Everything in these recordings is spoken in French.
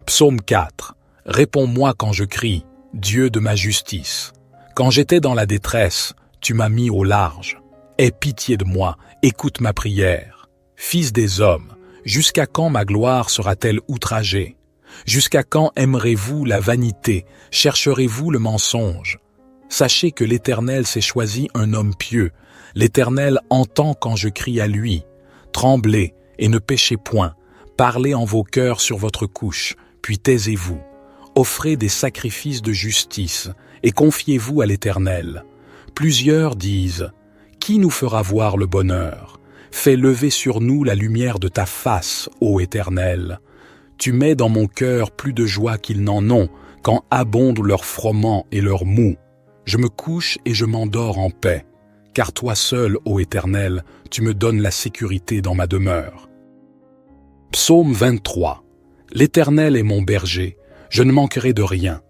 Psaume 4. Réponds-moi quand je crie, Dieu de ma justice. Quand j'étais dans la détresse, tu m'as mis au large. Aie pitié de moi, écoute ma prière. Fils des hommes, jusqu'à quand ma gloire sera-t-elle outragée? Jusqu'à quand aimerez-vous la vanité, chercherez-vous le mensonge? Sachez que l'Éternel s'est choisi un homme pieux. L'Éternel entend quand je crie à lui. Tremblez et ne péchez point. Parlez en vos cœurs sur votre couche, puis taisez-vous. Offrez des sacrifices de justice et confiez-vous à l'Éternel. Plusieurs disent, « Qui nous fera voir le bonheur? Fais lever sur nous la lumière de ta face, ô Éternel. Tu mets dans mon cœur plus de joie qu'ils n'en ont, quand abondent leurs froment et leurs mou. Je me couche et je m'endors en paix, car toi seul, ô Éternel, tu me donnes la sécurité dans ma demeure. » Psaume 23. L'Éternel est mon berger, je ne manquerai de rien.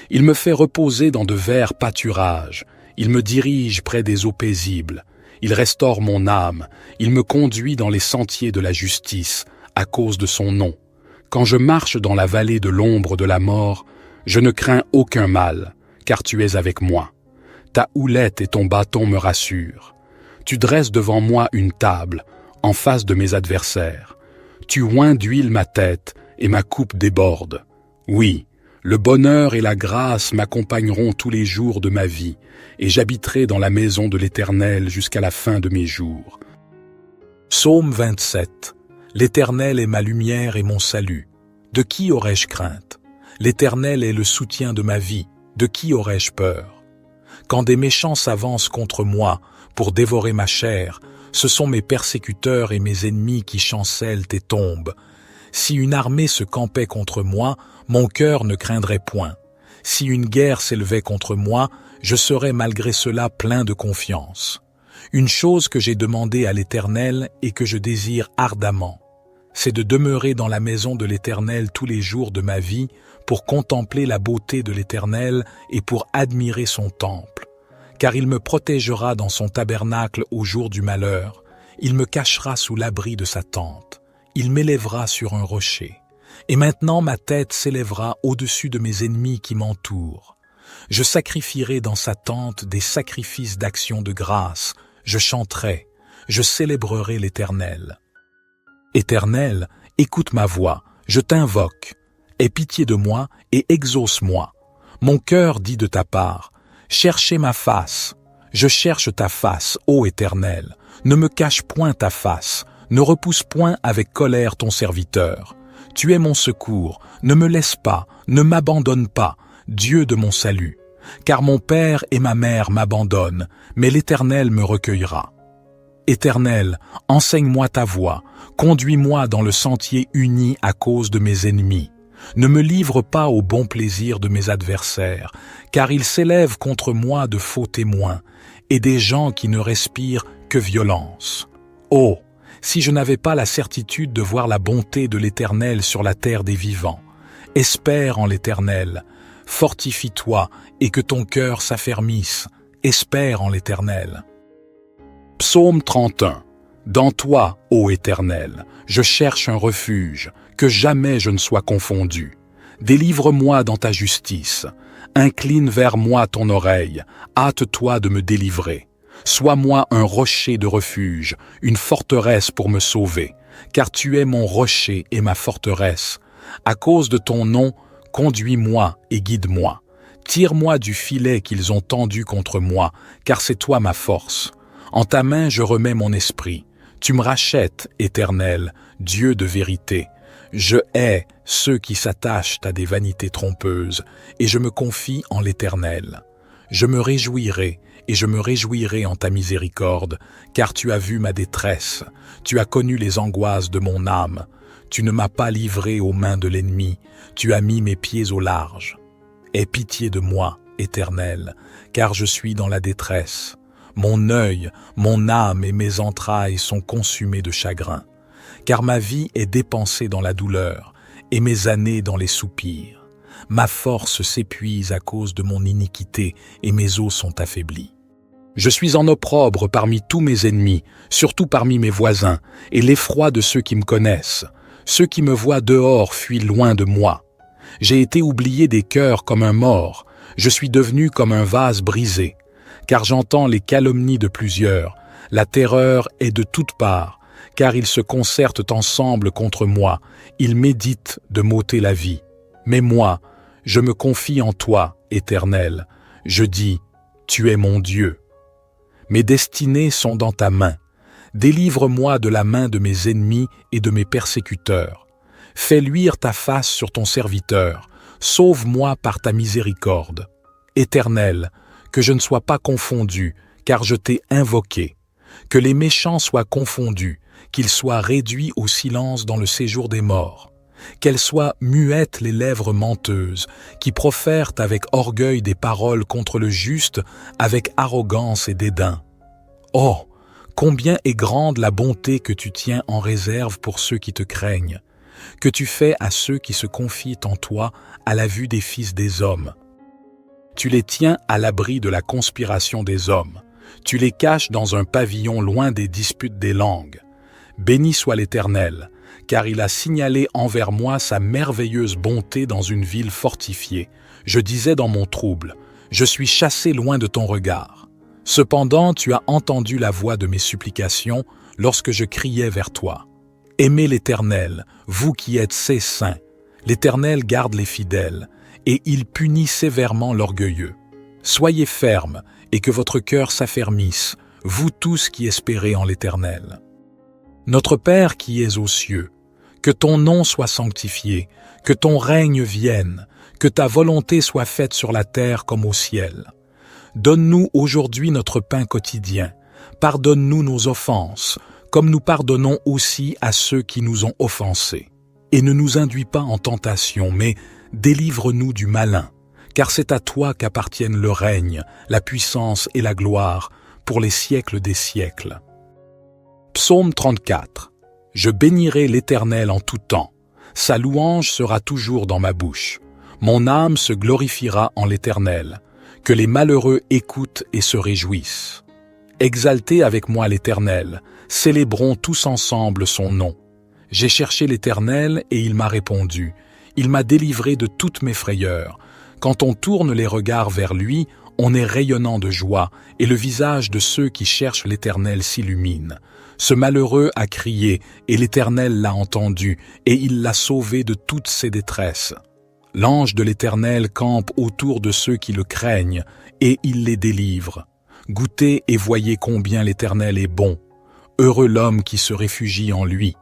Il me fait reposer dans de verts pâturages, il me dirige près des eaux paisibles, il restaure mon âme, il me conduit dans les sentiers de la justice, à cause de son nom. Quand je marche dans la vallée de l'ombre de la mort, je ne crains aucun mal, car tu es avec moi. Ta houlette et ton bâton me rassurent. Tu dresses devant moi une table, en face de mes adversaires. Tu oins d'huile ma tête, et ma coupe déborde. Oui, le bonheur et la grâce m'accompagneront tous les jours de ma vie, et j'habiterai dans la maison de l'Éternel jusqu'à la fin de mes jours. Psaume 27. L'Éternel est ma lumière et mon salut. De qui aurais-je crainte? L'Éternel est le soutien de ma vie. De qui aurais-je peur? Quand des méchants s'avancent contre moi pour dévorer ma chair, ce sont mes persécuteurs et mes ennemis qui chancellent et tombent. Si une armée se campait contre moi, mon cœur ne craindrait point. Si une guerre s'élevait contre moi, je serais malgré cela plein de confiance. Une chose que j'ai demandée à l'Éternel et que je désire ardemment, c'est de demeurer dans la maison de l'Éternel tous les jours de ma vie pour contempler la beauté de l'Éternel et pour admirer son temple. Car il me protégera dans son tabernacle au jour du malheur, il me cachera sous l'abri de sa tente, il m'élèvera sur un rocher. Et maintenant ma tête s'élèvera au-dessus de mes ennemis qui m'entourent. Je sacrifierai dans sa tente des sacrifices d'action de grâce, je chanterai, je célébrerai l'Éternel. Éternel, écoute ma voix, je t'invoque. Aie pitié de moi et exauce-moi. Mon cœur dit de ta part, cherchez ma face. Je cherche ta face, ô Éternel. Ne me cache point ta face, ne repousse point avec colère ton serviteur. Tu es mon secours, ne me laisse pas, ne m'abandonne pas, Dieu de mon salut. Car mon père et ma mère m'abandonnent, mais l'Éternel me recueillera. Éternel, enseigne-moi ta voie, conduis-moi dans le sentier uni à cause de mes ennemis. Ne me livre pas au bon plaisir de mes adversaires, car ils s'élèvent contre moi de faux témoins, et des gens qui ne respirent que violence. Oh, si je n'avais pas la certitude de voir la bonté de l'Éternel sur la terre des vivants. Espère en l'Éternel, fortifie-toi et que ton cœur s'affermisse, espère en l'Éternel. Psaume 31. Dans toi, ô Éternel, je cherche un refuge, que jamais je ne sois confondu. Délivre-moi dans ta justice. Incline vers moi ton oreille, hâte-toi de me délivrer. Sois-moi un rocher de refuge, une forteresse pour me sauver, car tu es mon rocher et ma forteresse. À cause de ton nom, conduis-moi et guide-moi. Tire-moi du filet qu'ils ont tendu contre moi, car c'est toi ma force. En ta main je remets mon esprit. Tu me rachètes, Éternel, Dieu de vérité. Je hais ceux qui s'attachent à des vanités trompeuses, et je me confie en l'Éternel. Je me réjouirai, et je me réjouirai en ta miséricorde, car tu as vu ma détresse, tu as connu les angoisses de mon âme. Tu ne m'as pas livré aux mains de l'ennemi, tu as mis mes pieds au large. Aie pitié de moi, Éternel, car je suis dans la détresse. Mon œil, mon âme et mes entrailles sont consumés de chagrin, car ma vie est dépensée dans la douleur, et mes années dans les soupirs. Ma force s'épuise à cause de mon iniquité, et mes os sont affaiblis. Je suis en opprobre parmi tous mes ennemis, surtout parmi mes voisins, et l'effroi de ceux qui me connaissent. Ceux qui me voient dehors fuient loin de moi. J'ai été oublié des cœurs comme un mort, je suis devenu comme un vase brisé, car j'entends les calomnies de plusieurs, la terreur est de toutes parts, car ils se concertent ensemble contre moi, ils méditent de m'ôter la vie. Mais moi, je me confie en toi, Éternel, je dis, tu es mon Dieu. Mes destinées sont dans ta main, délivre-moi de la main de mes ennemis et de mes persécuteurs. Fais luire ta face sur ton serviteur, sauve-moi par ta miséricorde. Éternel, que je ne sois pas confondu, car je t'ai invoqué. Que les méchants soient confondus, qu'ils soient réduits au silence dans le séjour des morts. Qu'elles soient muettes les lèvres menteuses, qui profèrent avec orgueil des paroles contre le juste, avec arrogance et dédain. Oh, combien est grande la bonté que tu tiens en réserve pour ceux qui te craignent, que tu fais à ceux qui se confient en toi à la vue des fils des hommes. Tu les tiens à l'abri de la conspiration des hommes, tu les caches dans un pavillon loin des disputes des langues. Béni soit l'Éternel, car il a signalé envers moi sa merveilleuse bonté dans une ville fortifiée. Je disais dans mon trouble, je suis chassé loin de ton regard. Cependant, tu as entendu la voix de mes supplications lorsque je criais vers toi. Aimez l'Éternel, vous qui êtes ses saints. L'Éternel garde les fidèles, et il punit sévèrement l'orgueilleux. Soyez fermes, et que votre cœur s'affermisse, vous tous qui espérez en l'Éternel. Notre Père qui es aux cieux, que ton nom soit sanctifié, que ton règne vienne, que ta volonté soit faite sur la terre comme au ciel. Donne-nous aujourd'hui notre pain quotidien, pardonne-nous nos offenses, comme nous pardonnons aussi à ceux qui nous ont offensés. Et ne nous induis pas en tentation, mais délivre-nous du malin, car c'est à toi qu'appartiennent le règne, la puissance et la gloire, pour les siècles des siècles. Psaume 34. Je bénirai l'Éternel en tout temps. Sa louange sera toujours dans ma bouche. Mon âme se glorifiera en l'Éternel. Que les malheureux écoutent et se réjouissent. Exaltez avec moi l'Éternel. Célébrons tous ensemble son nom. J'ai cherché l'Éternel et il m'a répondu. Il m'a délivré de toutes mes frayeurs. Quand on tourne les regards vers lui, on est rayonnant de joie, et le visage de ceux qui cherchent l'Éternel s'illumine. Ce malheureux a crié, et l'Éternel l'a entendu, et il l'a sauvé de toutes ses détresses. L'ange de l'Éternel campe autour de ceux qui le craignent, et il les délivre. Goûtez et voyez combien l'Éternel est bon. Heureux l'homme qui se réfugie en lui.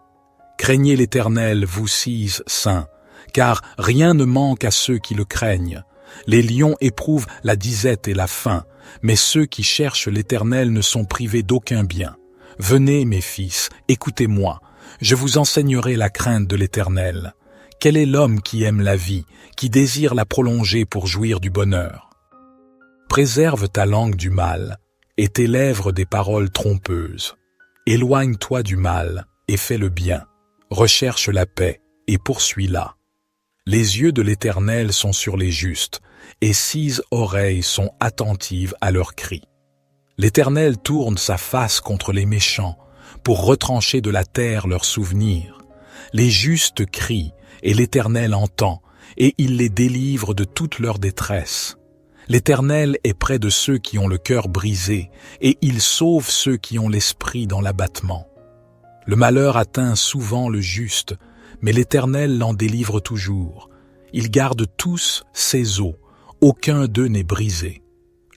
Craignez l'Éternel, vous six saints, car rien ne manque à ceux qui le craignent. Les lions éprouvent la disette et la faim, mais ceux qui cherchent l'Éternel ne sont privés d'aucun bien. Venez, mes fils, écoutez-moi, je vous enseignerai la crainte de l'Éternel. Quel est l'homme qui aime la vie, qui désire la prolonger pour jouir du bonheur? Préserve ta langue du mal, et tes lèvres des paroles trompeuses. Éloigne-toi du mal, et fais le bien. Recherche la paix, et poursuis-la. Les yeux de l'Éternel sont sur les justes, et 6 oreilles sont attentives à leurs cris. L'Éternel tourne sa face contre les méchants, pour retrancher de la terre leurs souvenirs. Les justes crient, et l'Éternel entend, et il les délivre de toute leur détresse. L'Éternel est près de ceux qui ont le cœur brisé, et il sauve ceux qui ont l'esprit dans l'abattement. Le malheur atteint souvent le juste, mais l'Éternel l'en délivre toujours. Il garde tous ses os, aucun d'eux n'est brisé.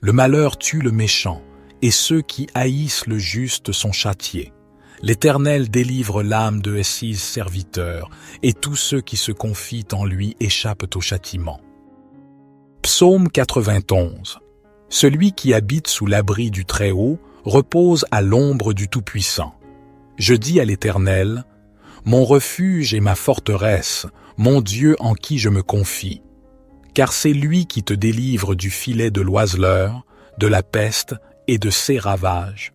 Le malheur tue le méchant, et ceux qui haïssent le juste sont châtiés. L'Éternel délivre l'âme de ses serviteurs, et tous ceux qui se confient en lui échappent au châtiment. Psaume 91. Celui qui habite sous l'abri du Très-Haut repose à l'ombre du Tout-Puissant. Je dis à l'Éternel, mon refuge et ma forteresse, mon Dieu en qui je me confie. Car c'est lui qui te délivre du filet de l'oiseleur, de la peste et de ses ravages.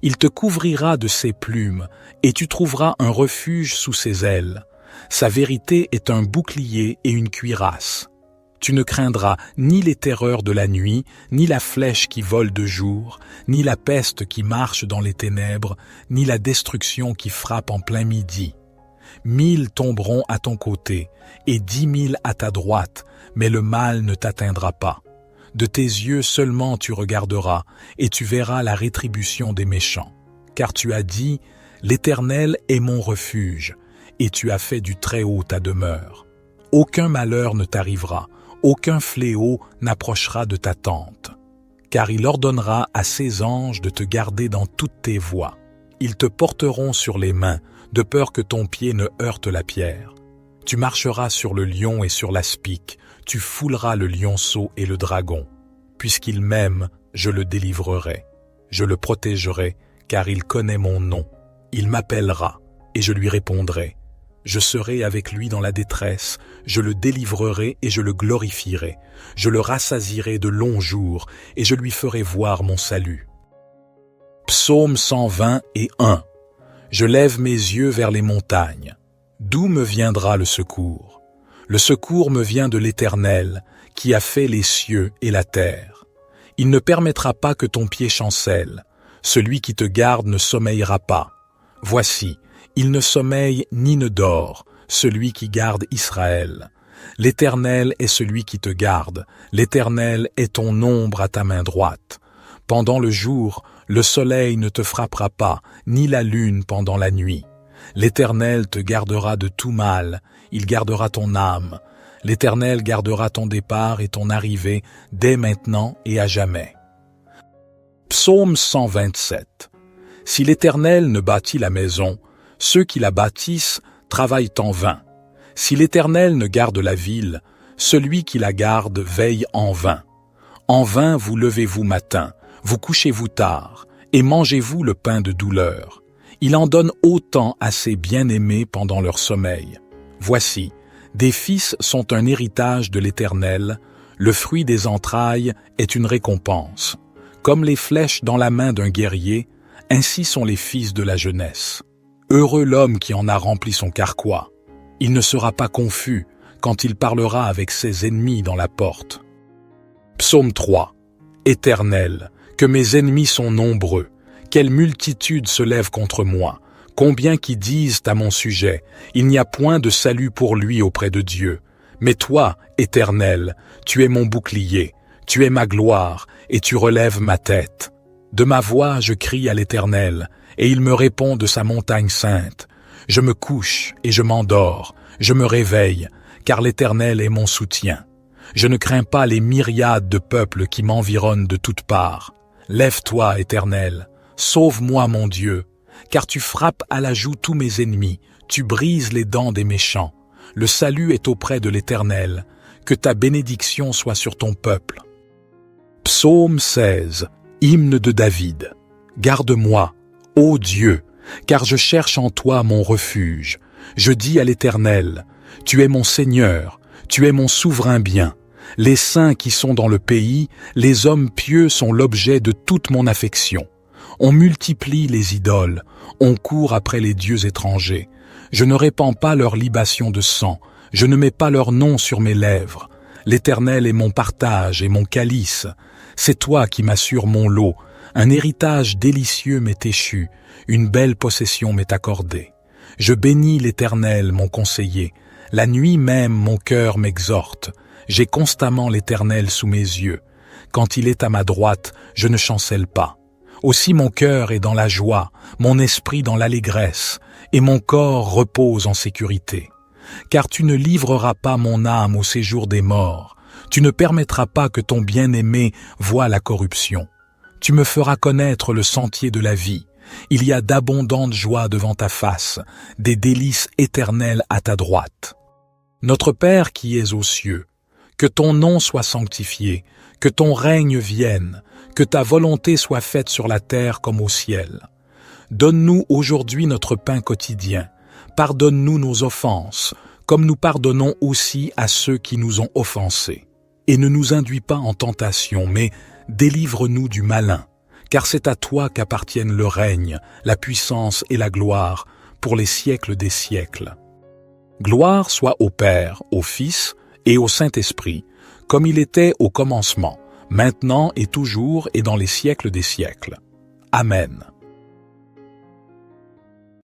Il te couvrira de ses plumes, et tu trouveras un refuge sous ses ailes. Sa vérité est un bouclier et une cuirasse. Tu ne craindras ni les terreurs de la nuit, ni la flèche qui vole de jour, ni la peste qui marche dans les ténèbres, ni la destruction qui frappe en plein midi. 1000 tomberont à ton côté, et 10 000 à ta droite, mais le mal ne t'atteindra pas. De tes yeux seulement tu regarderas, et tu verras la rétribution des méchants. Car tu as dit, l'Éternel est mon refuge, et tu as fait du Très-Haut ta demeure. Aucun malheur ne t'arrivera, aucun fléau n'approchera de ta tente. Car il ordonnera à ses anges de te garder dans toutes tes voies. Ils te porteront sur les mains, de peur que ton pied ne heurte la pierre. Tu marcheras sur le lion et sur l'aspic, tu fouleras le lionceau et le dragon. Puisqu'il m'aime, je le délivrerai. Je le protégerai, car il connaît mon nom. Il m'appellera, et je lui répondrai. Je serai avec lui dans la détresse, je le délivrerai et je le glorifierai. Je le rassasierai de longs jours, et je lui ferai voir mon salut. Psaume 121. Je lève mes yeux vers les montagnes. D'où me viendra le secours? Le secours me vient de l'Éternel, qui a fait les cieux et la terre. Il ne permettra pas que ton pied chancelle. Celui qui te garde ne sommeillera pas. Voici, il ne sommeille ni ne dort, celui qui garde Israël. L'Éternel est celui qui te garde. L'Éternel est ton ombre à ta main droite. Pendant le jour, le soleil ne te frappera pas, ni la lune pendant la nuit. L'Éternel te gardera de tout mal, il gardera ton âme. L'Éternel gardera ton départ et ton arrivée dès maintenant et à jamais. Psaume 127. Si l'Éternel ne bâtit la maison, ceux qui la bâtissent travaillent en vain. Si l'Éternel ne garde la ville, celui qui la garde veille en vain. En vain vous levez-vous matin, vous couchez-vous tard, et mangez-vous le pain de douleur. Il en donne autant à ses bien-aimés pendant leur sommeil. Voici, des fils sont un héritage de l'Éternel, le fruit des entrailles est une récompense. Comme les flèches dans la main d'un guerrier, ainsi sont les fils de la jeunesse. Heureux l'homme qui en a rempli son carquois. Il ne sera pas confus quand il parlera avec ses ennemis dans la porte. Psaume 3. Éternel, que mes ennemis sont nombreux, quelle multitude se lève contre moi, combien qui disent à mon sujet, il n'y a point de salut pour lui auprès de Dieu. Mais toi, Éternel, tu es mon bouclier, tu es ma gloire, et tu relèves ma tête. De ma voix je crie à l'Éternel, et il me répond de sa montagne sainte. Je me couche et je m'endors, je me réveille, car l'Éternel est mon soutien. Je ne crains pas les myriades de peuples qui m'environnent de toutes parts. Lève-toi, Éternel, sauve-moi mon Dieu, car tu frappes à la joue tous mes ennemis, tu brises les dents des méchants. Le salut est auprès de l'Éternel, que ta bénédiction soit sur ton peuple. Psaume 16, hymne de David. Garde-moi, ô Dieu, car je cherche en toi mon refuge. Je dis à l'Éternel, tu es mon Seigneur, tu es mon souverain bien. Les saints qui sont dans le pays, les hommes pieux sont l'objet de toute mon affection. On multiplie les idoles, on court après les dieux étrangers. Je ne répands pas leur libation de sang, je ne mets pas leur nom sur mes lèvres. L'Éternel est mon partage et mon calice. C'est toi qui m'assures mon lot. Un héritage délicieux m'est échu, une belle possession m'est accordée. Je bénis l'Éternel, mon conseiller. La nuit même, mon cœur m'exhorte. J'ai constamment l'Éternel sous mes yeux. Quand il est à ma droite, je ne chancelle pas. Aussi mon cœur est dans la joie, mon esprit dans l'allégresse, et mon corps repose en sécurité. Car tu ne livreras pas mon âme au séjour des morts. Tu ne permettras pas que ton bien-aimé voie la corruption. Tu me feras connaître le sentier de la vie. Il y a d'abondantes joies devant ta face, des délices éternelles à ta droite. Notre Père qui es aux cieux, que ton nom soit sanctifié, que ton règne vienne, que ta volonté soit faite sur la terre comme au ciel. Donne-nous aujourd'hui notre pain quotidien. Pardonne-nous nos offenses, comme nous pardonnons aussi à ceux qui nous ont offensés. Et ne nous induis pas en tentation, mais délivre-nous du malin, car c'est à toi qu'appartiennent le règne, la puissance et la gloire, pour les siècles des siècles. Gloire soit au Père, au Fils et au Saint-Esprit, comme il était au commencement, maintenant et toujours et dans les siècles des siècles. Amen.